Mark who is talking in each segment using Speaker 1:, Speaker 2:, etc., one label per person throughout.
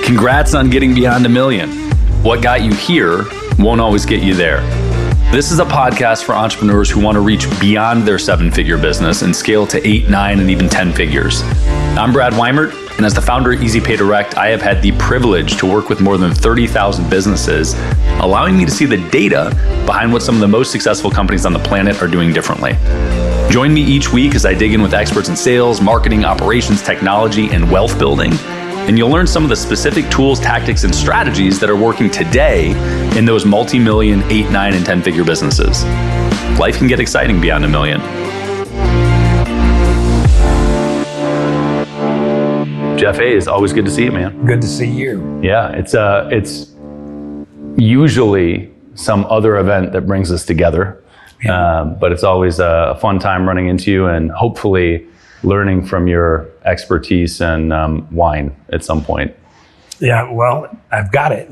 Speaker 1: Congrats on getting beyond $1 million. What got you here won't always get you there. This is a podcast for entrepreneurs who want to reach beyond their 7-figure business and scale to 8, 9, and even 10 figures. I'm Brad Weimert, and as the founder of Easy Pay Direct, I have had the privilege to work with more than 30,000 businesses, allowing me to see the data behind what some of the most successful companies on the planet are doing differently. Join me each week as I dig in with experts in sales, marketing, operations, technology, and wealth building. And you'll learn some of the specific tools, tactics, and strategies that are working today in those multi-million, 8, 9, and 10-figure businesses. Life can get exciting beyond $1 million. Jeff A., it's always good to see you, man.
Speaker 2: Good to see you.
Speaker 1: Yeah, it's usually some other event that brings us together, but it's always a fun time running into you and hopefully learning from your expertise and wine at some point.
Speaker 2: Yeah, well, I've got it.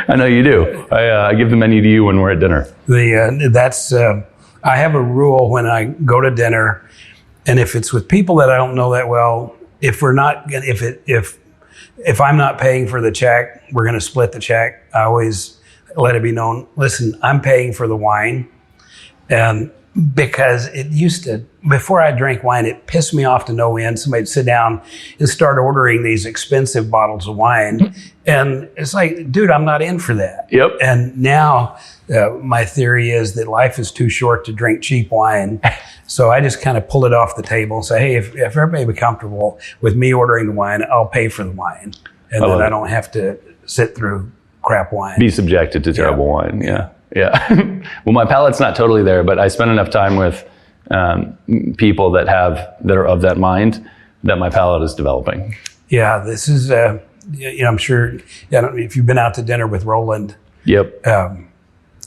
Speaker 1: I know you do. I give the menu to you when we're at dinner.
Speaker 2: I have a rule when I go to dinner, and if it's with people that I don't know that well, if I'm not paying for the check, we're going to split the check. I always let it be known, listen, I'm paying for the wine. And because it used to, before I drank wine, it pissed me off to no end. Somebody'd sit down and start ordering these expensive bottles of wine. And it's like, dude, I'm not in for that.
Speaker 1: Yep.
Speaker 2: And now my theory is that life is too short to drink cheap wine. So I just kind of pull it off the table and say, hey, if everybody be comfortable with me ordering the wine, I'll pay for the wine. And then I don't have to sit through crap wine.
Speaker 1: Be subjected to terrible wine. Yeah. Well, my palate's not totally there, but I spend enough time with people that are of that mind that my palate is developing.
Speaker 2: Yeah, this is, I'm sure, I don't know if you've been out to dinner with Roland.
Speaker 1: Yep.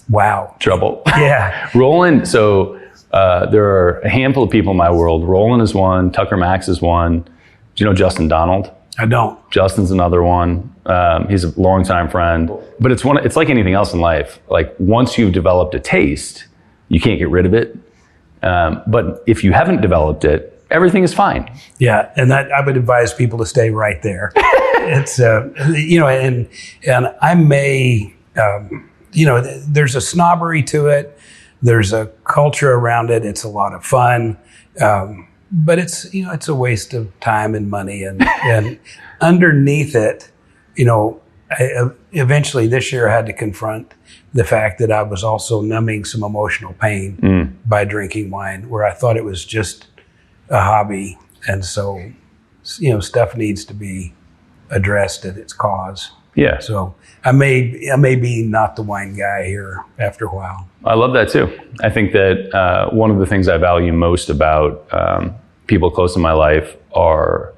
Speaker 2: Wow.
Speaker 1: Trouble.
Speaker 2: Yeah.
Speaker 1: Roland, so there are a handful of people in my world. Roland is one, Tucker Max is one. Do you know Justin Donald?
Speaker 2: I don't.
Speaker 1: Justin's another one. He's a longtime friend. But it's like anything else in life. Like once you've developed a taste, you can't get rid of it. But if you haven't developed it, everything is fine.
Speaker 2: Yeah, and I would advise people to stay right there. It's and I may there's a snobbery to it. There's a culture around it. It's a lot of fun. But it's a waste of time and money, and underneath it, I eventually this year I had to confront the fact that I was also numbing some emotional pain by drinking wine, where I thought it was just a hobby, and so stuff needs to be addressed at its cause.
Speaker 1: Yeah.
Speaker 2: So I may be not the wine guy here after a while.
Speaker 1: I love that too. I think that one of the things I value most about people close to my life is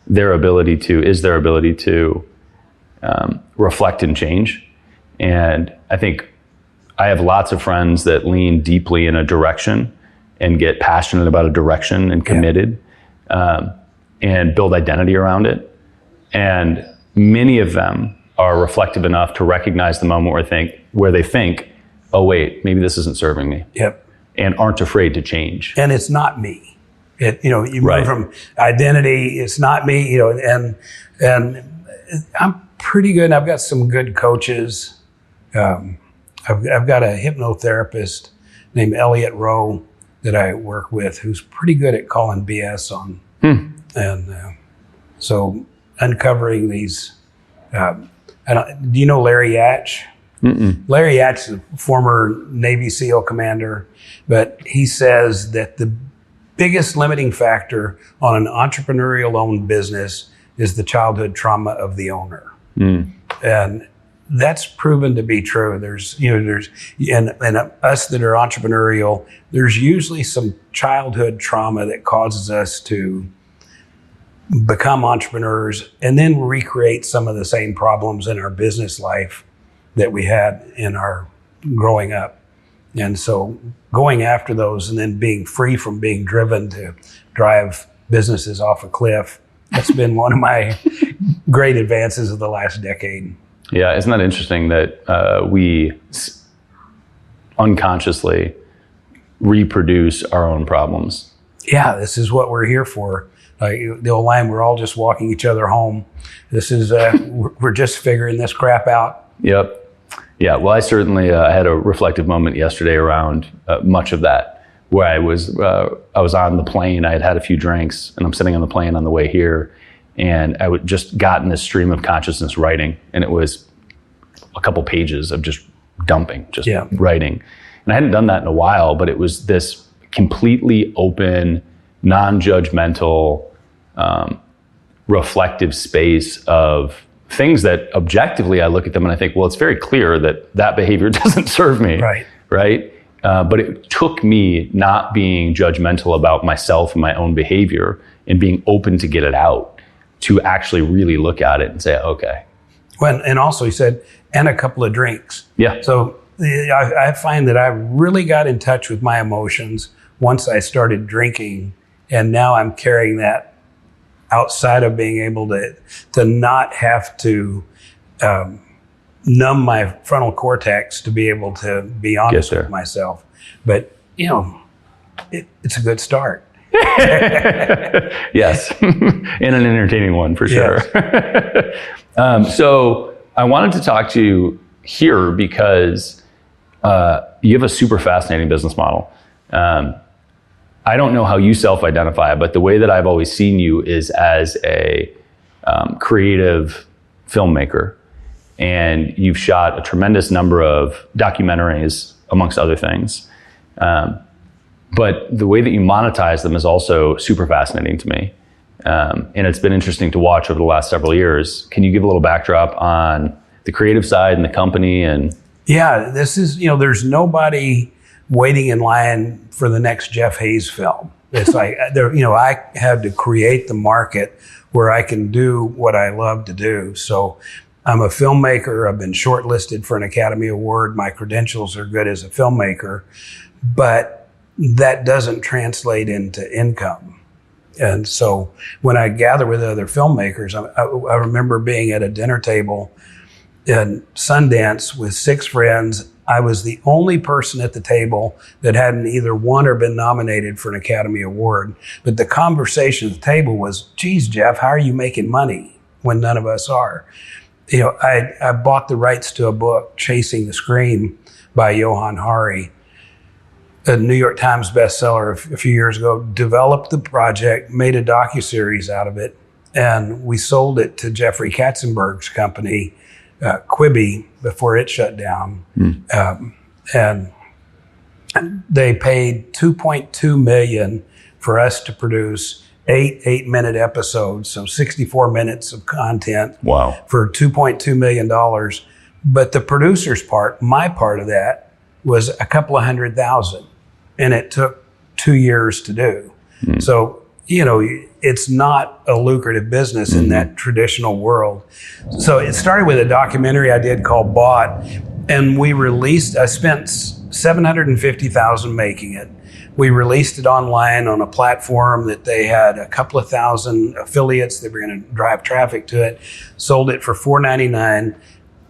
Speaker 1: their ability to reflect and change. And I think I have lots of friends that lean deeply in a direction and get passionate about a direction and committed and build identity around it. And many of them are reflective enough to recognize the moment where they think, oh wait, maybe this isn't serving me.
Speaker 2: Yep.
Speaker 1: And aren't afraid to change.
Speaker 2: And it's not me. You
Speaker 1: right.
Speaker 2: move from identity, it's not me, and I'm pretty good. I've got some good coaches. I've got a hypnotherapist named Elliot Rowe that I work with who's pretty good at calling BS on. And so uncovering these, do you know Larry Yatch?
Speaker 1: Mm-mm.
Speaker 2: Larry Yatch is a former Navy SEAL commander, but he says that the biggest limiting factor on an entrepreneurial-owned business is the childhood trauma of the owner. And that's proven to be true. There's and us that are entrepreneurial, there's usually some childhood trauma that causes us to become entrepreneurs and then recreate some of the same problems in our business life that we had in our growing up. And so going after those and then being free from being driven to drive businesses off a cliff, that's been one of my great advances of the last decade.
Speaker 1: Yeah, isn't that interesting that we unconsciously reproduce our own problems?
Speaker 2: Yeah, this is what we're here for. The old line, we're all just walking each other home. This is, we're just figuring this crap out.
Speaker 1: Yep. Yeah. Well, I certainly had a reflective moment yesterday around much of that, where I was on the plane. I had had a few drinks, and I'm sitting on the plane on the way here, and I would just gotten this stream of consciousness writing, and it was a couple pages of just dumping, just writing. And I hadn't done that in a while, but it was this completely open, non-judgmental, reflective space of things that objectively I look at them and I think, well, it's very clear that that behavior doesn't serve me. Right? But it took me not being judgmental about myself and my own behavior and being open to get it out, to actually really look at it and say, okay.
Speaker 2: Well, and also he said, and a couple of drinks.
Speaker 1: Yeah.
Speaker 2: So I find that I really got in touch with my emotions once I started drinking, and now I'm carrying that outside of being able to not have to numb my frontal cortex to be able to be honest with myself. But, it's a good start.
Speaker 1: Yes. And an entertaining one for sure. Yes. So I wanted to talk to you here because you have a super fascinating business model. I don't know how you self-identify, but the way that I've always seen you is as a creative filmmaker. And you've shot a tremendous number of documentaries, amongst other things. But the way that you monetize them is also super fascinating to me. And it's been interesting to watch over the last several years. Can you give a little backdrop on the creative side and the company? And
Speaker 2: yeah, this is, there's nobody waiting in line for the next Jeff Hayes film. It's like, I had to create the market where I can do what I love to do. So I'm a filmmaker. I've been shortlisted for an Academy Award. My credentials are good as a filmmaker, but that doesn't translate into income. And so when I gather with other filmmakers, I remember being at a dinner table in Sundance with 6 friends. I was the only person at the table that hadn't either won or been nominated for an Academy Award. But the conversation at the table was, geez, Jeff, how are you making money when none of us are? I bought the rights to a book, Chasing the Scream by Johann Hari, a New York Times bestseller a few years ago, developed the project, made a docuseries out of it, and we sold it to Jeffrey Katzenberg's company, Quibi, before it shut down. And they paid $2.2 million for us to produce 8 8-minute episodes, so 64 minutes of content.
Speaker 1: Wow. For
Speaker 2: $2.2 million. But the producer's part, my part of that, was a couple of $100,000, and it took 2 years to do. So, it's not a lucrative business in that traditional world. So it started with a documentary I did called Bought, and I spent $750,000 making it. We released it online on a platform that they had a couple of thousand affiliates that were going to drive traffic to it, sold it for $4.99.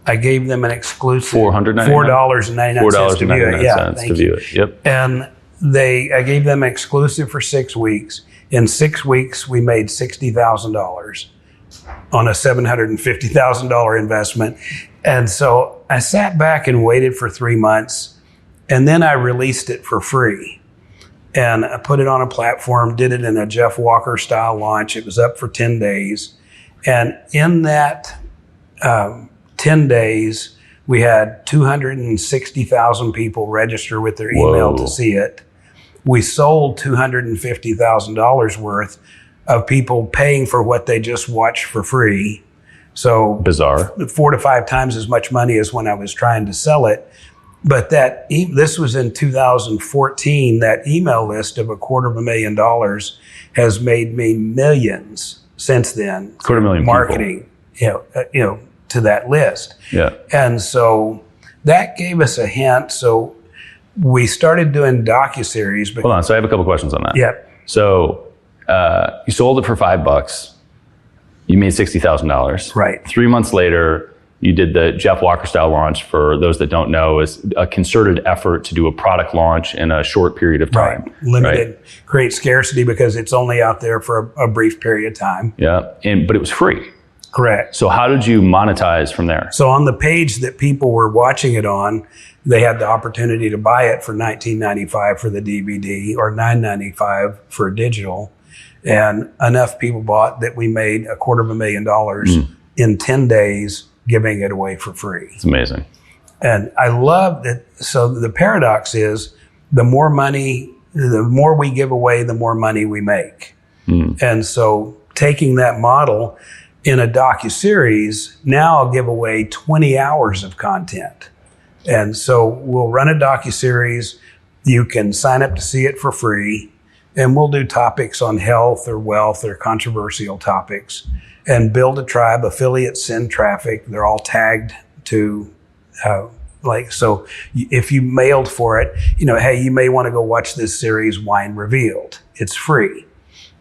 Speaker 2: I gave them an exclusive $4.99 to view it. Yeah,
Speaker 1: to view it. Yep.
Speaker 2: And I gave them exclusive for 6 weeks. In 6 weeks, we made $60,000 on a $750,000 investment. And so I sat back and waited for 3 months, and then I released it for free. And I put it on a platform, did it in a Jeff Walker style launch. It was up for 10 days. And in that 10 days, we had 260,000 people register with their email to see it. We sold $250,000 worth of people paying for what they just watched for free. So
Speaker 1: bizarre.
Speaker 2: 4 to 5 times as much money as when I was trying to sell it. But this was in 2014. That email list of $250,000 has made me millions since then.
Speaker 1: $250,000
Speaker 2: marketing, to that list.
Speaker 1: Yeah.
Speaker 2: And so that gave us a hint. So we started doing docuseries.
Speaker 1: Hold on. So I have a couple questions on that.
Speaker 2: Yeah.
Speaker 1: So you sold it for $5. You made $60,000.
Speaker 2: Right.
Speaker 1: 3 months later, You did the Jeff Walker style launch. For those that don't know, is a concerted effort to do a product launch in a short period of time.
Speaker 2: Right. Limited, create scarcity because it's only out there for a brief period of time.
Speaker 1: Yeah, but it was free.
Speaker 2: Correct.
Speaker 1: So how did you monetize from there?
Speaker 2: So on the page that people were watching it on, they had the opportunity to buy it for $19.95 for the DVD or $9.95 for digital. And enough people bought that we made $250,000 in 10 days giving it away for free.
Speaker 1: It's amazing.
Speaker 2: And I love that. So the paradox is the more we give away, the more money we make. And so taking that model in a docuseries, now I'll give away 20 hours of content. And so we'll run a docuseries. You can sign up to see it for free. And we'll do topics on health or wealth or controversial topics and build a tribe. Affiliates send traffic. They're all tagged to so if you mailed for it, hey, you may want to go watch this series, Wine Revealed. It's free.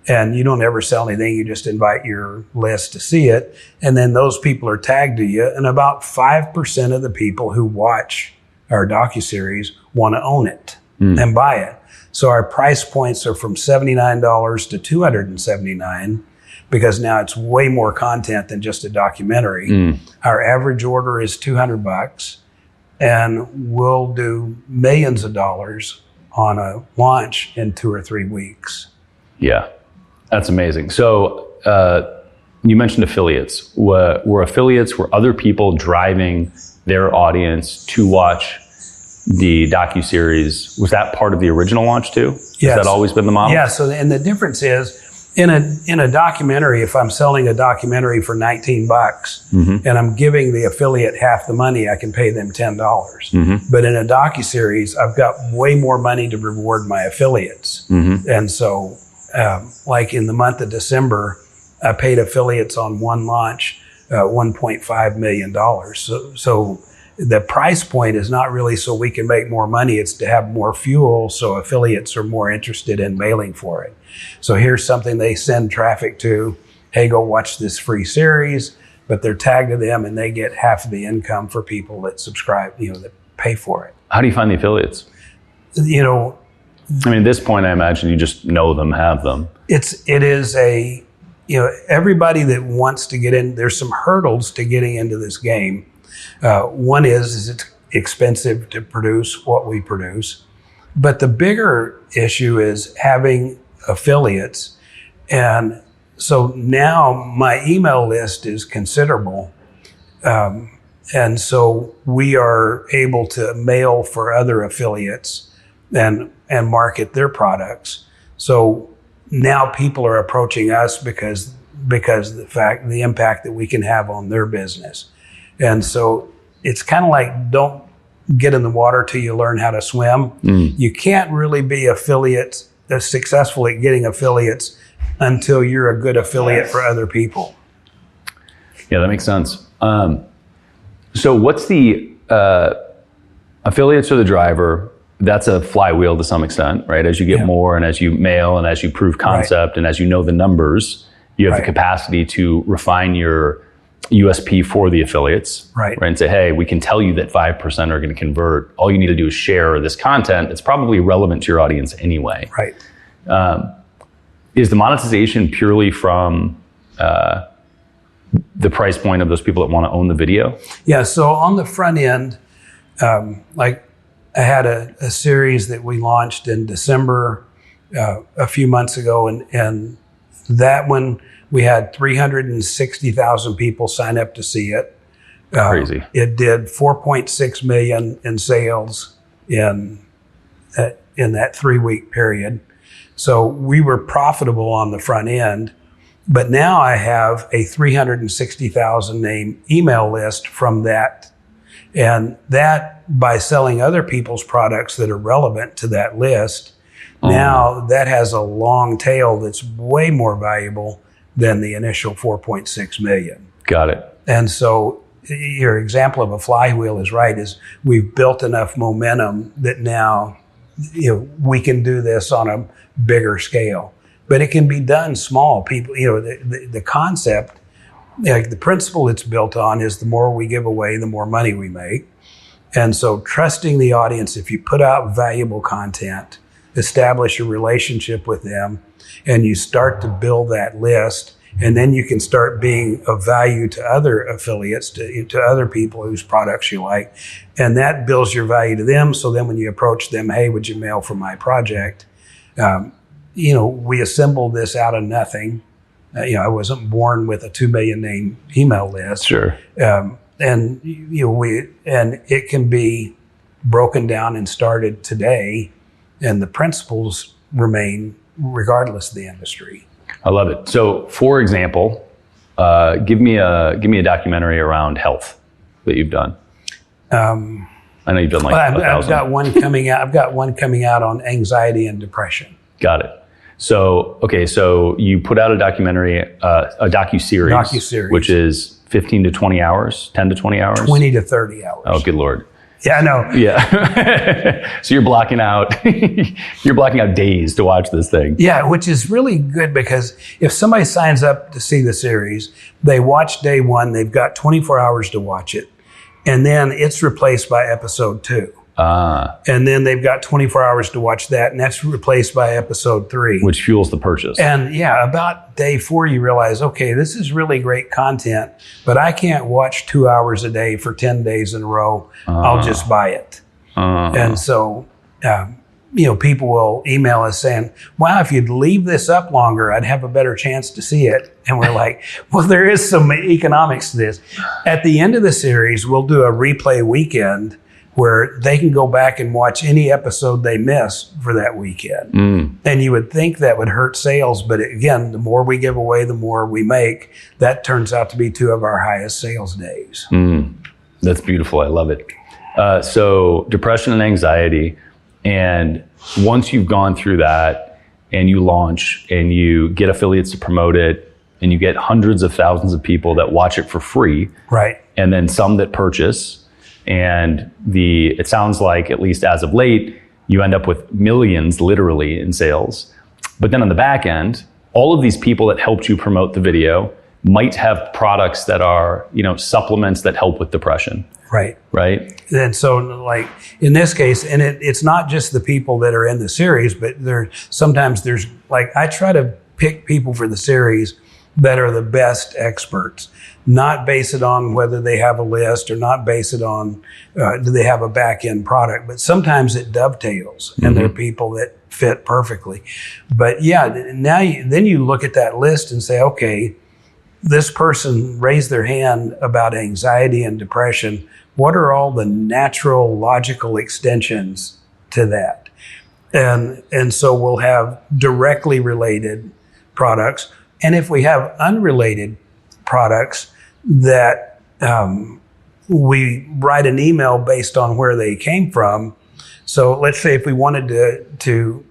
Speaker 2: And you don't ever sell anything. You just invite your list to see it. And then those people are tagged to you. And about 5% of the people who watch our docuseries want to own it and buy it. So our price points are from $79 to $279 because now it's way more content than just a documentary. Our average order is $200 and we'll do millions of dollars on a launch in 2 or 3 weeks.
Speaker 1: Yeah. That's amazing. So you mentioned affiliates. Were other people driving their audience to watch the docuseries? Was that part of the original launch too?
Speaker 2: Yes.
Speaker 1: Has that always been the model?
Speaker 2: Yeah. So, and the difference is in a documentary, if I'm selling a documentary for $19 and I'm giving the affiliate half the money, I can pay them $10. But in a docuseries, I've got way more money to reward my affiliates. And so, like in the month of December, I paid affiliates on one launch $1.5 million. So the price point is not really so we can make more money. It's to have more fuel so affiliates are more interested in mailing for it. So here's something they send traffic to. Hey, go watch this free series. But they're tagged to them and they get half of the income for people that subscribe, that pay for it.
Speaker 1: How do you find the affiliates? At this point, I imagine you just know them, have them. It
Speaker 2: is everybody that wants to get in, there's some hurdles to getting into this game. One is it's expensive to produce what we produce. But the bigger issue is having affiliates. And so now my email list is considerable. And so we are able to mail for other affiliates and market their products. So now people are approaching us because the impact that we can have on their business. And so it's kind of like, don't get in the water till you learn how to swim. You can't really be successful at getting affiliates until you're a good affiliate for other people.
Speaker 1: Yeah, that makes sense. So what's the affiliates are the driver? That's a flywheel to some extent, right? As you get more and as you mail and as you prove concept and as you know the numbers, you have the capacity to refine your USP for the affiliates, right? And say, hey, we can tell you that 5% are going to convert. All you need to do is share this content. It's probably relevant to your audience anyway.
Speaker 2: Right.
Speaker 1: Is the monetization purely from the price point of those people that want to own the video?
Speaker 2: Yeah. So on the front end, like I had a series that we launched in December a few months ago, and that one we had 360,000 people sign up to see it.
Speaker 1: Crazy.
Speaker 2: It did 4.6 million in sales in that 3-week period. So we were profitable on the front end, but now I have a 360,000 name email list from that. And that, by selling other people's products that are relevant to that list, now that has a long tail that's way more valuable than the initial 4.6 million.
Speaker 1: Got it.
Speaker 2: And so your example of a flywheel is right, is we've built enough momentum that now we can do this on a bigger scale. But it can be done small. People, the concept like the principle it's built on is the more we give away, the more money we make. And so trusting the audience, if you put out valuable content, establish a relationship with them, and you start to build that list, and then you can start being of value to other affiliates, to other people whose products you like. And that builds your value to them. So then when you approach them, hey, would you mail for my project? We assembled this out of nothing. I wasn't born with a 2 million name email list.
Speaker 1: Sure.
Speaker 2: And it can be broken down and started today, and the principles remain regardless of the industry.
Speaker 1: I love it. So, for example, give me a documentary around health that you've done. I know you've done
Speaker 2: I've got one coming out. I've got one coming out on anxiety and depression.
Speaker 1: Got it. So, okay, so you put out a documentary, a docuseries, which is 15 to 20 hours, 10 to 20 hours?
Speaker 2: 20 to 30 hours.
Speaker 1: Oh, good Lord.
Speaker 2: Yeah, I know.
Speaker 1: Yeah. So you're blocking out days to watch this thing.
Speaker 2: Yeah, which is really good, because if somebody signs up to see the series, they watch day one, they've got 24 hours to watch it, and then it's replaced by episode 2. And then they've got 24 hours to watch that, and that's replaced by episode 3.
Speaker 1: Which fuels the purchase.
Speaker 2: And yeah, about day 4, you realize, okay, this is really great content, but I can't watch 2 hours a day for 10 days in a row. I'll just buy it. And so, people will email us saying, wow, if you'd leave this up longer, I'd have a better chance to see it. And we're like, well, there is some economics to this. At the end of the series, we'll do a replay weekend where they can go back and watch any episode they missed for that weekend. And you would think that would hurt sales, but again, the more we give away, the more we make. That turns out to be 2 of our highest sales days.
Speaker 1: That's beautiful. I love it. So depression and anxiety, and once you've gone through that and you launch and you get affiliates to promote it, and you get hundreds of thousands of people that watch it for free,
Speaker 2: right?
Speaker 1: And then some that purchase. And it sounds like, at least as of late, you end up with millions literally in sales. But then on the back end, all of these people that helped you promote the video might have products that are, supplements that help with depression.
Speaker 2: Right.
Speaker 1: Right.
Speaker 2: And so, like in this case, and it's not just the people that are in the series, but sometimes there's I try to pick people for the series that are the best experts, not base it on whether they have a list, or not base it on do they have a back-end product, but sometimes it dovetails, and there are people that fit perfectly. But yeah, then you look at that list and say, okay, this person raised their hand about anxiety and depression. What are all the natural, logical extensions to that? And so we'll have directly related products. And if we have unrelated products that we write an email based on where they came from. So let's say if we wanted to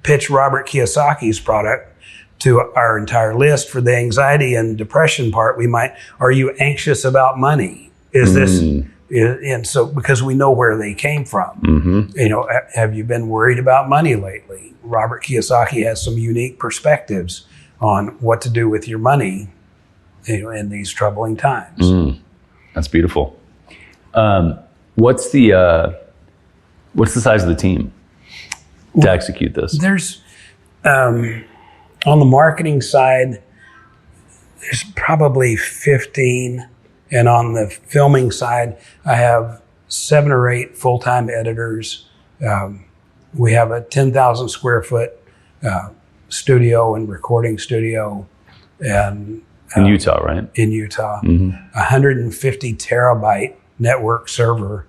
Speaker 2: pitch Robert Kiyosaki's product to our entire list for the anxiety and depression part, we might, are you anxious about money? Is this, and so because we know where they came from, have you been worried about money lately? Robert Kiyosaki has some unique perspectives on what to do with your money, in these troubling times.
Speaker 1: That's beautiful. What's the size of the team to execute this?
Speaker 2: There's on the marketing side, there's probably 15, and on the filming side, I have 7 or 8 full-time editors. We have a 10,000 square foot studio and recording studio, and
Speaker 1: in Utah, right?
Speaker 2: In Utah, 150 terabyte network server,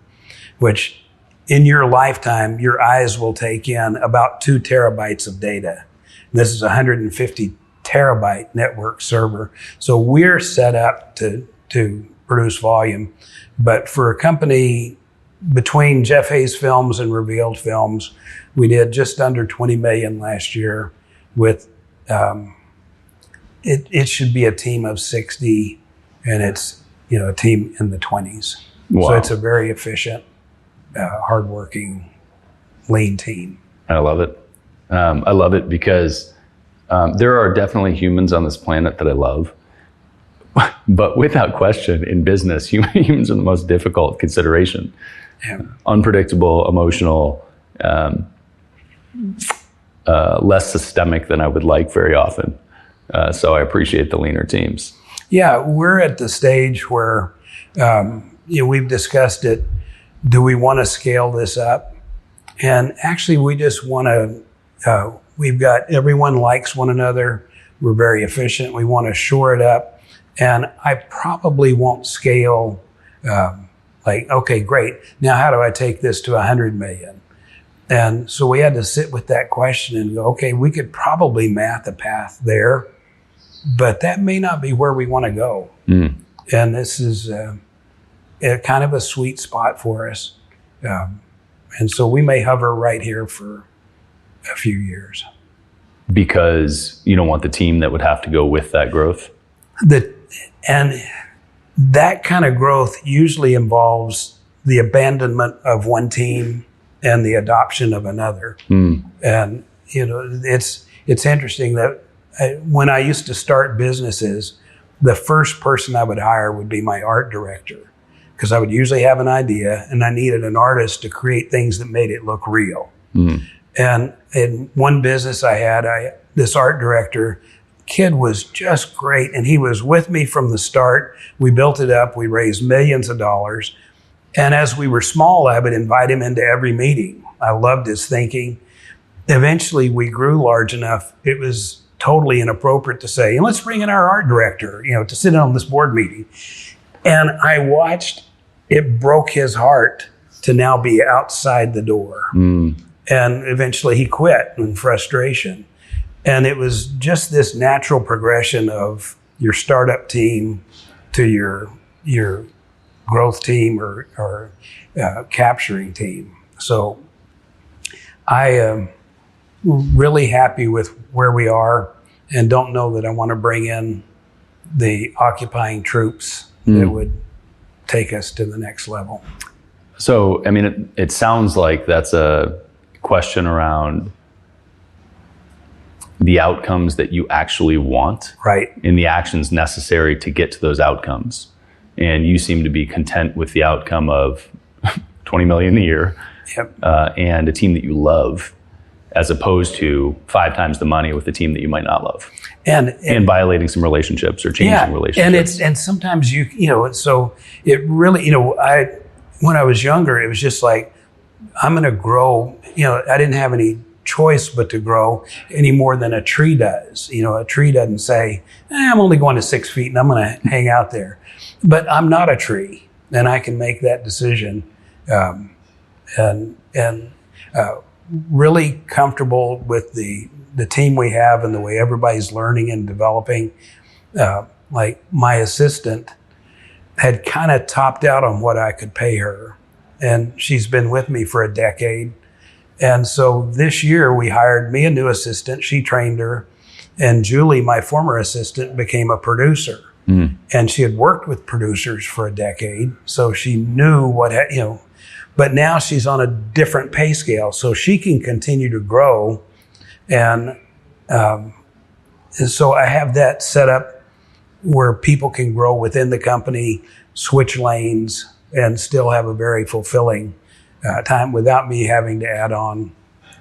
Speaker 2: which in your lifetime, your eyes will take in about 2 terabytes of data. This is a 150 terabyte network server. So we're set up to produce volume. But for a company between Jeff Hayes Films and Revealed Films, we did just under 20 million last year with, it should be a team of 60, and it's, a team in the 20s.
Speaker 1: Wow.
Speaker 2: So it's a very efficient, hardworking, lean team.
Speaker 1: I love it. I love it because there are definitely humans on this planet that I love. But without question, in business, humans are the most difficult consideration.
Speaker 2: Yeah.
Speaker 1: Unpredictable, emotional, less systemic than I would like very often. So I appreciate the leaner teams.
Speaker 2: Yeah, we're at the stage where we've discussed it. Do we want to scale this up? And actually, we just want to. We've got everyone likes one another. We're very efficient. We want to shore it up. And I probably won't scale. Okay, great. Now, how do I take this to 100 million? And so we had to sit with that question and go, okay, we could probably math a path there, but that may not be where we want to go. Mm. And this is kind of a sweet spot for us. And so we may hover right here for a few years.
Speaker 1: Because you don't want the team that would have to go with that growth?
Speaker 2: And that kind of growth usually involves the abandonment of one team and the adoption of another. Mm. And, it's interesting that when I used to start businesses, the first person I would hire would be my art director, because I would usually have an idea and I needed an artist to create things that made it look real. Mm. And in one business I had, this art director, kid was just great. And he was with me from the start. We built it up. We raised millions of dollars. And as we were small, I would invite him into every meeting. I loved his thinking. Eventually, we grew large enough. It was totally inappropriate to say, let's bring in our art director, to sit in on this board meeting. And I watched, it broke his heart to now be outside the door. Mm. And eventually he quit in frustration. And it was just this natural progression of your startup team to your growth team or capturing team. So I am really happy with where we are and don't know that I want to bring in the occupying troops that would take us to the next level.
Speaker 1: So, I mean, it sounds like that's a question around the outcomes that you actually want,
Speaker 2: right?
Speaker 1: And the actions necessary to get to those outcomes. And you seem to be content with the outcome of 20 million a year.
Speaker 2: Yep.
Speaker 1: And a team that you love, as opposed to 5 times the money with a team that you might not love. And violating some relationships or changing relationships.
Speaker 2: And sometimes so it really, when I was younger, it was just like, I'm going to grow. I didn't have any choice but to grow any more than a tree does. A tree doesn't say, I'm only going to 6 feet and I'm going to hang out there. But I'm not a tree, and I can make that decision. And really comfortable with the team we have and the way everybody's learning and developing. Like my assistant had kind of topped out on what I could pay her, and she's been with me for a decade. And so this year we hired me a new assistant. She trained her, and Julie, my former assistant, became a producer. Mm. And she had worked with producers for a decade, so she knew but now she's on a different pay scale, so she can continue to grow. And so I have that set up where people can grow within the company, switch lanes, and still have a very fulfilling time without me having to add on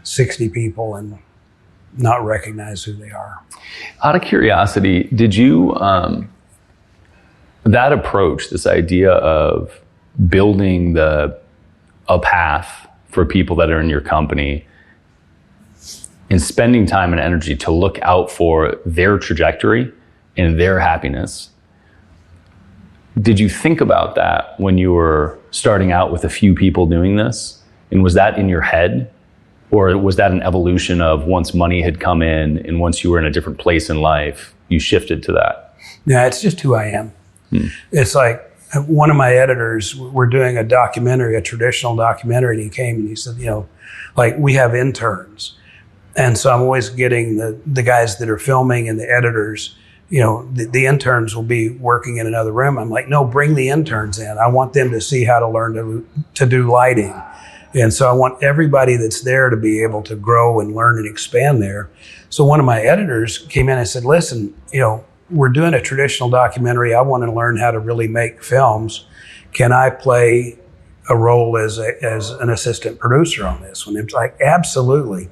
Speaker 2: 60 people and not recognize who they are.
Speaker 1: Out of curiosity, did you, that approach, this idea of building a path for people that are in your company and spending time and energy to look out for their trajectory and their happiness, did you think about that when you were starting out with a few people doing this? And was that in your head? Or was that an evolution of once money had come in and once you were in a different place in life, you shifted to that?
Speaker 2: Yeah, it's just who I am. It's like one of my editors, we're doing a traditional documentary, and he came and he said, we have interns. And so I'm always getting the guys that are filming and the editors, the interns will be working in another room. I'm like, no, bring the interns in. I want them to see how to learn to do lighting. And so I want everybody that's there to be able to grow and learn and expand there. So one of my editors came in and said, listen, we're doing a traditional documentary. I want to learn how to really make films. Can I play a role as an assistant producer on this one? It's like, absolutely.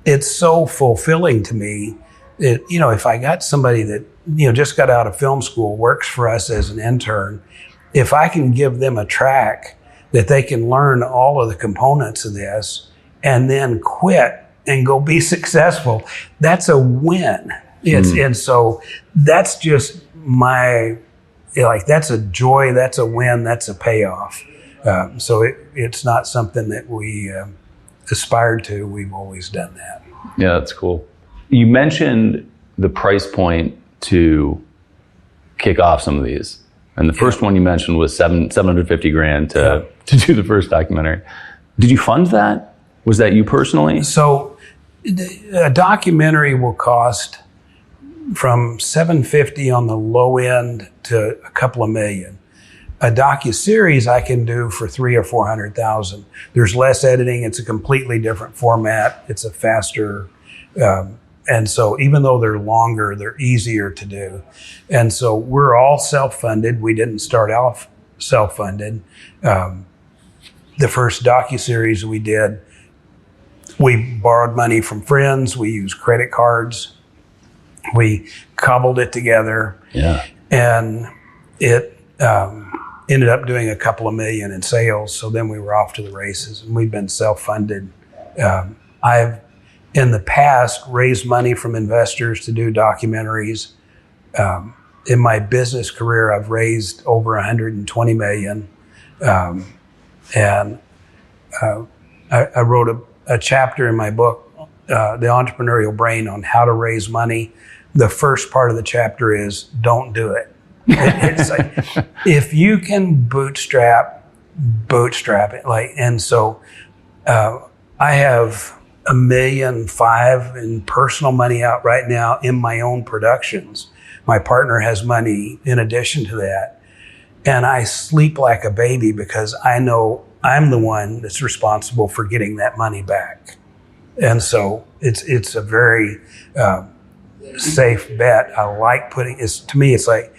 Speaker 2: It's so fulfilling to me. If I got somebody that, just got out of film school, works for us as an intern, if I can give them a track that they can learn all of the components of this and then quit and go be successful, that's a win. And so that's just that's a joy, that's a win, that's a payoff. So it's not something that we aspired to. We've always done that.
Speaker 1: Yeah, that's cool. You mentioned the price point to kick off some of these. And the first one you mentioned was $750,000 to do the first documentary. Did you fund that? Was that you personally?
Speaker 2: So a documentary will cost from $750,000 on the low end to a couple of million. A docuseries I can do for $300,000 or $400,000. There's less editing. It's a completely different format. It's a faster, and so even though they're longer, they're easier to do. And so we're all self-funded. We didn't start off self-funded. The first docuseries we did, we borrowed money from friends. We used credit cards. We cobbled it together.
Speaker 1: Yeah.
Speaker 2: And it ended up doing a couple of million in sales. So then we were off to the races, and we've been self-funded. I've, in the past, raised money from investors to do documentaries. In my business career, I've raised over $120 million. I wrote a chapter in my book, The Entrepreneurial Brain, on how to raise money. The first part of the chapter is don't do it. It's like, if you can bootstrap it. And so I have $1.5 million in personal money out right now in my own productions. My partner has money in addition to that. And I sleep like a baby because I know I'm the one that's responsible for getting that money back. And so it's a very safe bet. I like to me, it's like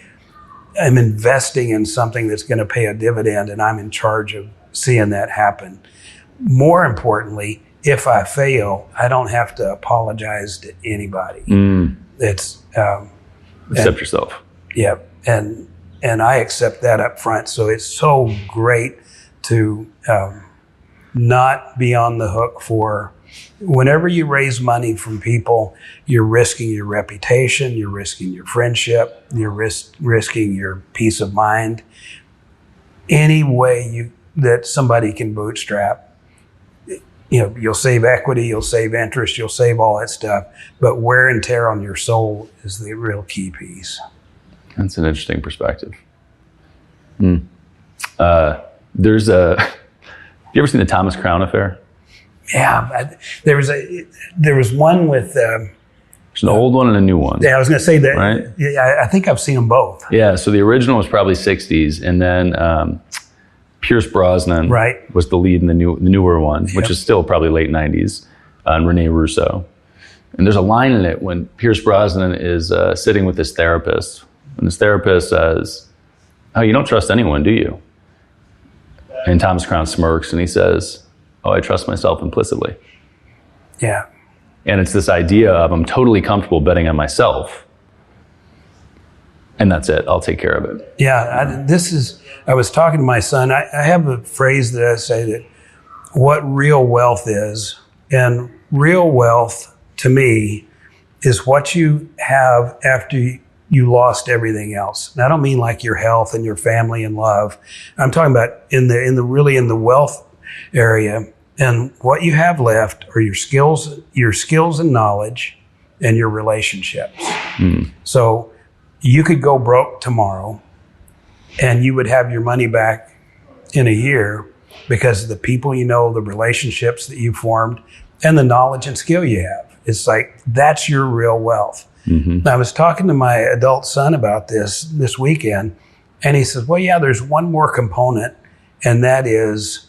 Speaker 2: I'm investing in something that's going to pay a dividend, and I'm in charge of seeing that happen. More importantly, if I fail, I don't have to apologize to anybody. It's
Speaker 1: accept yourself.
Speaker 2: Yeah, and I accept that up front. So it's so great to not be on the hook for. Whenever you raise money from people, you're risking your reputation, you're risking your friendship, you're risking your peace of mind. Any way that somebody can bootstrap, you'll save equity, you'll save interest, you'll save all that stuff, but wear and tear on your soul is the real key piece.
Speaker 1: That's an interesting perspective. Have you ever seen the Thomas Crown Affair?
Speaker 2: Yeah, there was one with.
Speaker 1: There's an old one and a new one.
Speaker 2: Yeah, I was going to say that.
Speaker 1: Right?
Speaker 2: Yeah, I think I've seen them both.
Speaker 1: Yeah, so the original was probably 60s, and then Pierce Brosnan was the lead in the newer one, which is still probably late 90s, and Rene Russo. And there's a line in it when Pierce Brosnan is sitting with his therapist, and his therapist says, "Oh, you don't trust anyone, do you?" And Thomas Crown smirks, and he says, "Oh, I trust myself implicitly."
Speaker 2: Yeah.
Speaker 1: And it's this idea of I'm totally comfortable betting on myself, and that's it. I'll take care of it.
Speaker 2: Yeah, I was talking to my son. I have a phrase that I say that what real wealth is, and real wealth to me is what you have after you lost everything else. And I don't mean like your health and your family and love. I'm talking about in the wealth area, and what you have left are your skills and knowledge and your relationships. So you could go broke tomorrow and you would have your money back in a year because of the people you know, the relationships that you formed, and the knowledge and skill you have. It's like, that's your real wealth. I was talking to my adult son about this weekend, and he says, well, yeah, there's one more component, and that is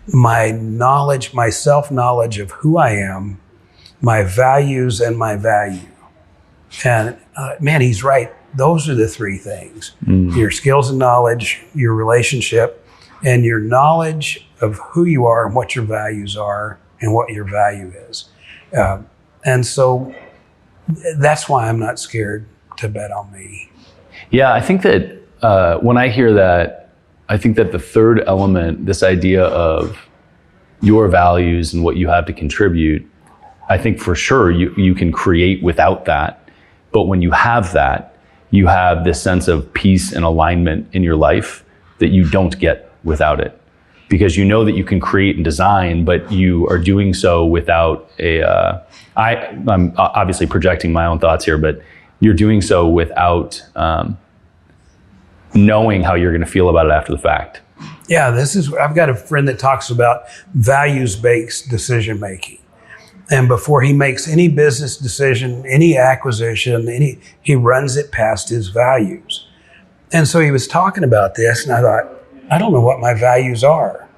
Speaker 2: my knowledge, my self-knowledge of who I am, my values, and my value. And man, he's right. Those are the three things: your skills and knowledge, your relationship, and your knowledge of who you are and what your values are and what your value is. And so that's why I'm not scared to bet on me.
Speaker 1: Yeah, I think that when I hear that, I think that the third element, this idea of your values and what you have to contribute, I think for sure you can create without that. But when you have that, you have this sense of peace and alignment in your life that you don't get without it. Because you know that you can create and design, but you are doing so without I'm obviously projecting my own thoughts here, but you're doing so without knowing how you're going to feel about it after the fact.
Speaker 2: Yeah, I've got a friend that talks about values-based decision making. And before he makes any business decision, any acquisition, he runs it past his values. And so he was talking about this, and I thought, I don't know what my values are.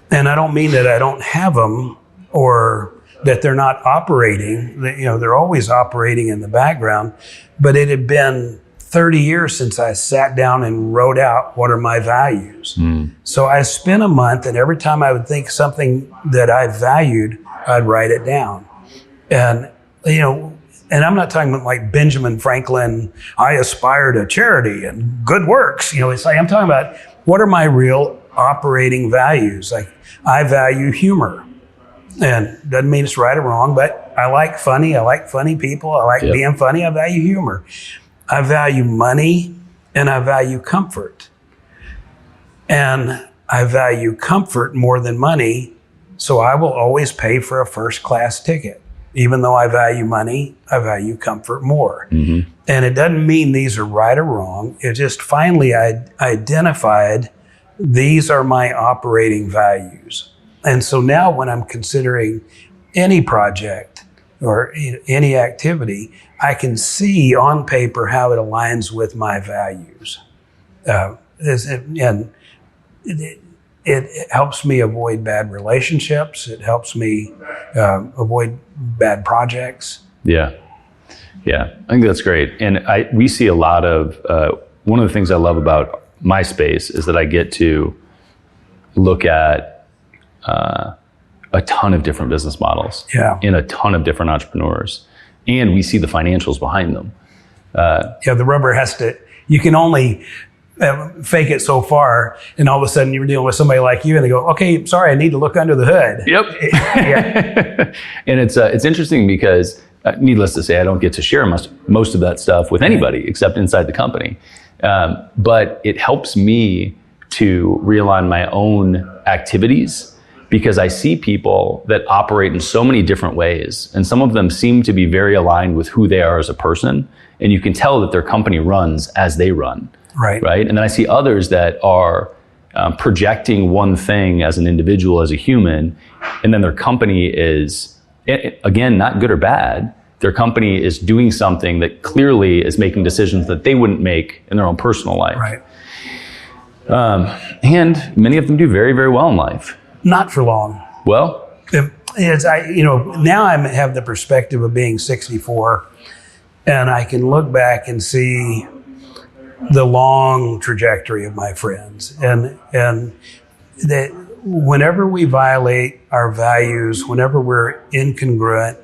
Speaker 2: And I don't mean that I don't have them or that they're not operating. They're always operating in the background. But it had been 30 years since I sat down and wrote out what are my values. So I spent a month, and every time I would think something that I valued, I'd write it down. And, and I'm not talking about like Benjamin Franklin, I aspire to charity and good works. It's like I'm talking about what are my real operating values? Like I value humor. And doesn't mean it's right or wrong, but I like funny. I like funny people. I like being funny. I value humor. I value money and I value comfort. And I value comfort more than money. So I will always pay for a first class ticket. Even though I value money, I value comfort more. And it doesn't mean these are right or wrong. It just finally I identified these are my operating values. And so now when I'm considering any project or any activity, I can see on paper how it aligns with my values. It helps me avoid bad relationships. It helps me avoid bad projects. Yeah,
Speaker 1: I think that's great. And we see a lot of, one of the things I love about my space is that I get to look at a ton of different business models and a ton of different entrepreneurs. And we see the financials behind them.
Speaker 2: The rubber has to, you can only fake it so far, and all of a sudden you're dealing with somebody like you and they go, okay, sorry, I need to look under the hood.
Speaker 1: Yep. And it's interesting because needless to say, I don't get to share most of that stuff with anybody except inside the company. But it helps me to realign my own activities because I see people that operate in so many different ways, and some of them seem to be very aligned with who they are as a person, and you can tell that their company runs as they run. Right. And then I see others that are projecting one thing as an individual, as a human, and then their company is, again, not good or bad. Their company is doing something that clearly is making decisions that they wouldn't make in their own personal life.
Speaker 2: Right.
Speaker 1: And many of them do very, very well in life.
Speaker 2: Not for long.
Speaker 1: Well,
Speaker 2: now I have the perspective of being 64, and I can look back and see the long trajectory of my friends, and that whenever we violate our values, whenever we're incongruent,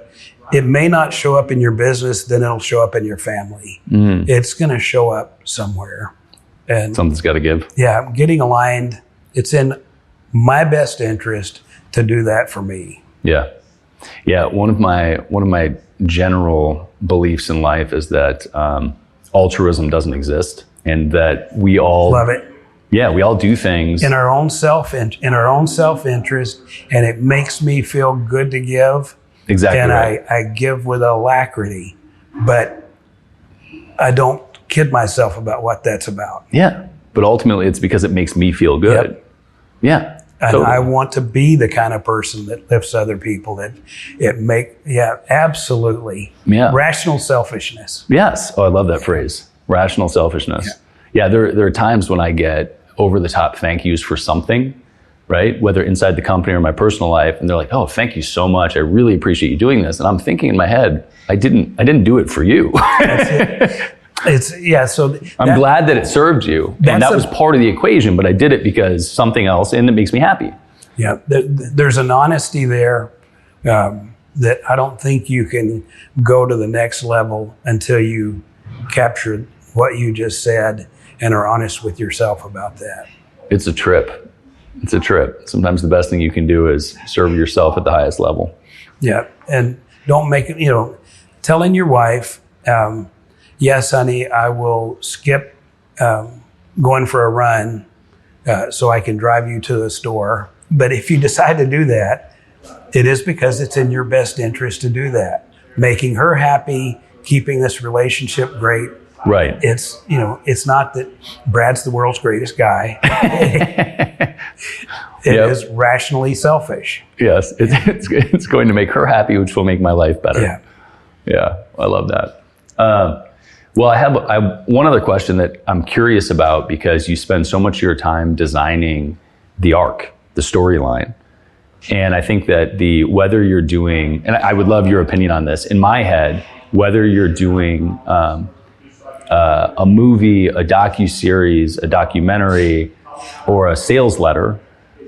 Speaker 2: it may not show up in your business, then it'll show up in your family. It's going to show up somewhere, and
Speaker 1: something's got to give.
Speaker 2: Yeah, getting aligned. It's in my best interest to do that for me.
Speaker 1: Yeah. One of my general beliefs in life is that altruism doesn't exist, and that we all
Speaker 2: love it.
Speaker 1: Yeah, we all do things
Speaker 2: in our own self-interest, and it makes me feel good to give.
Speaker 1: Exactly.
Speaker 2: And
Speaker 1: right.
Speaker 2: I give with alacrity, but I don't kid myself about what that's about.
Speaker 1: Yeah, but ultimately it's because it makes me feel good.
Speaker 2: Yep.
Speaker 1: Yeah.
Speaker 2: And
Speaker 1: totally.
Speaker 2: I want to be the kind of person that lifts other people, absolutely.
Speaker 1: Yeah.
Speaker 2: Rational selfishness.
Speaker 1: Yes. Oh, I love that phrase. Rational selfishness. Yeah. There are times when I get over the top thank yous for something right? Whether inside the company or my personal life. And they're like, oh, thank you so much. I really appreciate you doing this. And I'm thinking in my head, I didn't do it for you.
Speaker 2: So
Speaker 1: I'm glad that it served you. And that was part of the equation, but I did it because something else, and it makes me happy.
Speaker 2: Yeah, there's an honesty there that I don't think you can go to the next level until you capture what you just said and are honest with yourself about that.
Speaker 1: It's a trip. It's a trip. Sometimes the best thing you can do is serve yourself at the highest level.
Speaker 2: Yeah, and don't make it, telling your wife, yes, honey, I will skip going for a run so I can drive you to the store. But if you decide to do that, it is because it's in your best interest to do that. Making her happy, keeping this relationship great.
Speaker 1: Right.
Speaker 2: It's not that Brad's the world's greatest guy. It is rationally selfish.
Speaker 1: Yes, it's going to make her happy, which will make my life better. Yeah, I love that. Well, I have one other question that I'm curious about, because you spend so much of your time designing the arc, the storyline. And I think that whether you're doing, and I would love your opinion on this, in my head, whether you're doing a movie, a docuseries, a documentary, or a sales letter,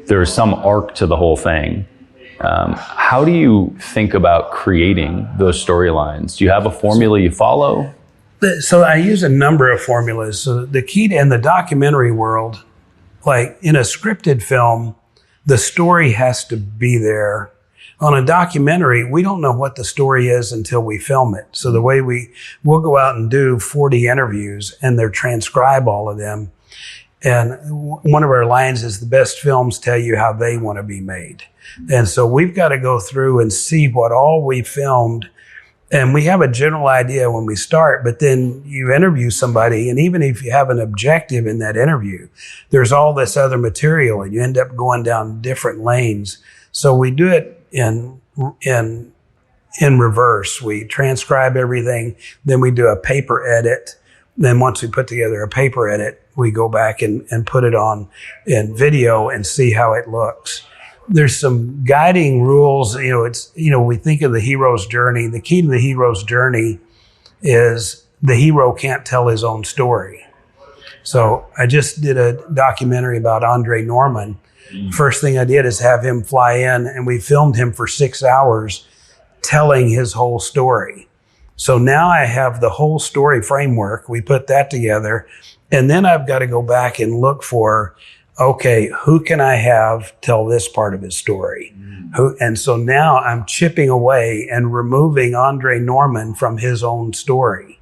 Speaker 1: there's some arc to the whole thing. How do you think about creating those storylines? Do you have a formula you follow?
Speaker 2: So I use a number of formulas. So the key in the documentary world, like in a scripted film, the story has to be there. On a documentary, we don't know what the story is until we film it. So the way we'll go out and do 40 interviews and they'll transcribe all of them. And one of our lines is, the best films tell you how they want to be made. And so we've got to go through and see what all we filmed. And we have a general idea when we start, but then you interview somebody, and even if you have an objective in that interview, there's all this other material and you end up going down different lanes. So we do it in reverse. We transcribe everything, then we do a paper edit. Then once we put together a paper edit, we go back and put it on in video and see how it looks. There's some guiding rules. We think of the hero's journey. The key to the hero's journey is the hero can't tell his own story. So I just did a documentary about Andre Norman. First thing I did is have him fly in, and we filmed him for 6 hours telling his whole story. So now I have the whole story framework. We put that together, and then I've got to go back and look for, okay, who can I have tell this part of his story? And so now I'm chipping away and removing Andre Norman from his own story.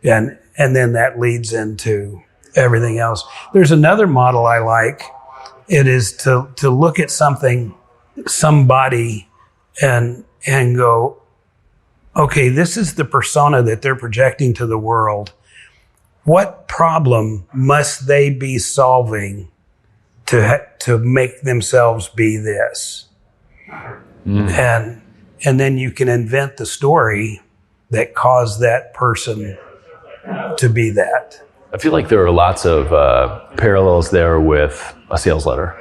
Speaker 2: And then that leads into everything else. There's another model I like. It is to look at somebody and go, okay, this is the persona that they're projecting to the world. What problem must they be solving to make themselves be this? And then you can invent the story that caused that person to be that.
Speaker 1: I feel like there are lots of parallels there with a sales letter.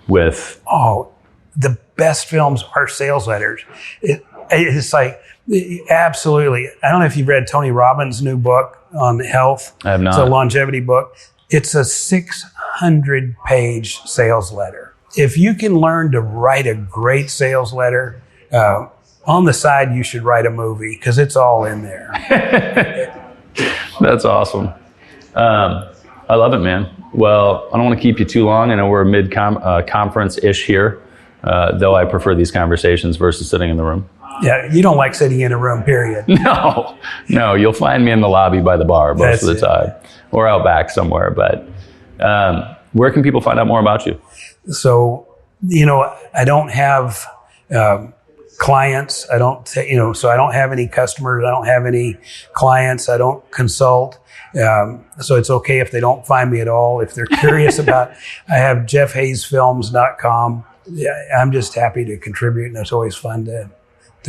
Speaker 2: The best films are sales letters. It's like, absolutely. I don't know if you've read Tony Robbins' new book on health.
Speaker 1: I have not.
Speaker 2: It's a longevity book. It's a 600-page sales letter. If you can learn to write a great sales letter, on the side, you should write a movie, because it's all in there.
Speaker 1: That's awesome. I love it, man. Well, I don't want to keep you too long. I know we're mid-conference-ish here, though I prefer these conversations versus sitting in the room.
Speaker 2: Yeah, you don't like sitting in a room, period.
Speaker 1: No, you'll find me in the lobby by the bar most of the time, or out back somewhere. But where can people find out more about you?
Speaker 2: So, I don't have clients. I don't, so I don't have any customers. I don't have any clients. I don't consult. So it's okay if they don't find me at all. If they're curious about, I have jeffhayesfilms.com. Yeah, I'm just happy to contribute, and it's always fun to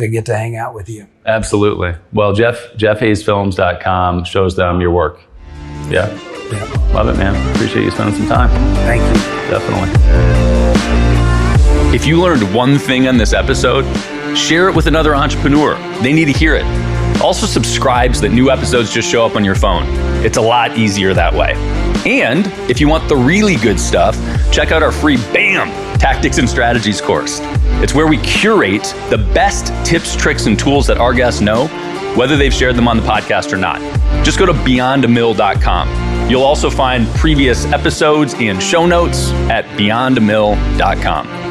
Speaker 2: get to hang out with you.
Speaker 1: Absolutely. Well, jeffhayesfilms.com shows them your work. Yeah.
Speaker 2: Yeah.
Speaker 1: Love it, man. Appreciate you spending some time.
Speaker 2: Thank you.
Speaker 1: Definitely. If you learned one thing on this episode, share it with another entrepreneur. They need to hear it. Also subscribe so that new episodes just show up on your phone. It's a lot easier that way. And if you want the really good stuff, check out our free BAM! Tactics and Strategies course. It's where we curate the best tips, tricks, and tools that our guests know, whether they've shared them on the podcast or not. Just go to beyondamill.com. You'll also find previous episodes and show notes at beyondamill.com.